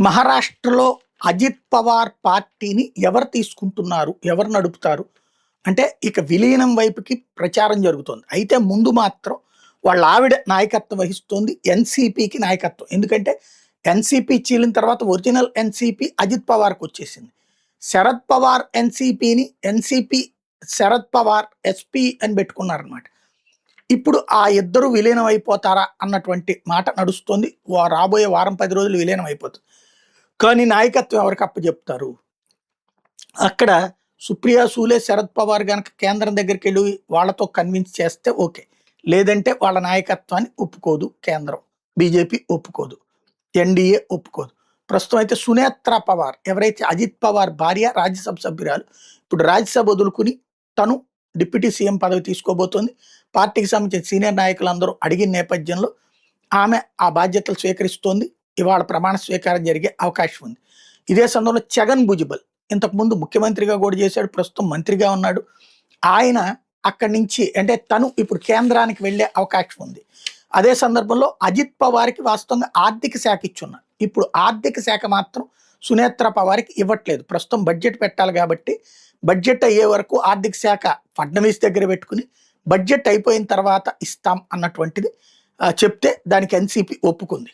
మహారాష్ట్రలో అజిత్ పవార్ పార్టీని ఎవరు తీసుకుంటున్నారు? ఎవరు నడుపుతారు? అంటే ఇక విలీనం వైపుకి ప్రచారం జరుగుతోంది. అయితే ముందు మాత్రం వాళ్ళ ఆవిడ నాయకత్వం వహిస్తోంది. ఎన్‌సీపీకి నాయకత్వం. ఎందుకంటే ఎన్‌సీపీ చీలిన తర్వాత ఒరిజినల్ ఎన్‌సీపీ అజిత్ పవార్‌కొచ్చేసింది. శరద్ పవార్ ఎన్‌సీపీ శరద్ పవార్ ఎస్పీ అని పెట్టుకున్నారనమాట. ఇప్పుడు ఆ ఇద్దరు విలీనం అయిపోతారా అన్నటువంటి మాట నడుస్తోంది. రాబోయే వారం 10 రోజులు విలీనం అయిపోతుంది. కానీ నాయకత్వం ఎవరికి అప్పచెప్తారు? అక్కడ సుప్రియా సూలే, శరద్ పవార్ గనక కేంద్రం దగ్గరికెళ్ళి వాళ్ళతో కన్విన్స్ చేస్తే ఓకే. లేదంటే వాళ్ళ నాయకత్వాన్ని ఒప్పుకోదు కేంద్రం. బీజేపీ ఒప్పుకోదు. ఎన్‌డీఏ ఒప్పుకోదు. ప్రస్తుతం అయితే సునేత్రా పవార్ ఎవరైతే అజిత్ పవార్ భార్య, రాజ్యసభ సభ్యురాలు, ఇప్పుడు రాజ్యసభ వదులుకుని తను డిప్యూటీ సీఎం పదవి తీసుకోబోతోంది. పార్టీకి సంబంధించిన సీనియర్ నాయకులందరూ అడిగిన నేపథ్యంలో ఆమె ఆ బాధ్యతలు స్వీకరిస్తోంది. ఇవాళ ప్రమాణ స్వీకారం జరిగే అవకాశం ఉంది. ఇదే సందర్భంలో ఛగన్ భుజబల్ ఇంతకుముందు ముఖ్యమంత్రిగా కూడా చేశాడు. ప్రస్తుతం మంత్రిగా ఉన్నాడు. ఆయన అక్కడి నుంచి అంటే తను ఇప్పుడు కేంద్రానికి వెళ్ళే అవకాశం ఉంది. అదే సందర్భంలో అజిత్ పవార్‌కి వాస్తవంగా ఆర్థిక శాఖ ఇచ్చున్నారు. ఇప్పుడు ఆర్థిక శాఖ మాత్రం సునేత్ర పవార్‌కి ఇవ్వట్లేదు. ప్రస్తుతం బడ్జెట్ పెట్టాలి కాబట్టి బడ్జెట్ అయ్యే వరకు ఆర్థిక శాఖ ఫడ్నవీస్ దగ్గర పెట్టుకుని బడ్జెట్ అయిపోయిన తర్వాత ఇస్తాం అన్నటువంటిది చెప్తే దానికి ఎన్‌సీపీ ఒప్పుకుంది.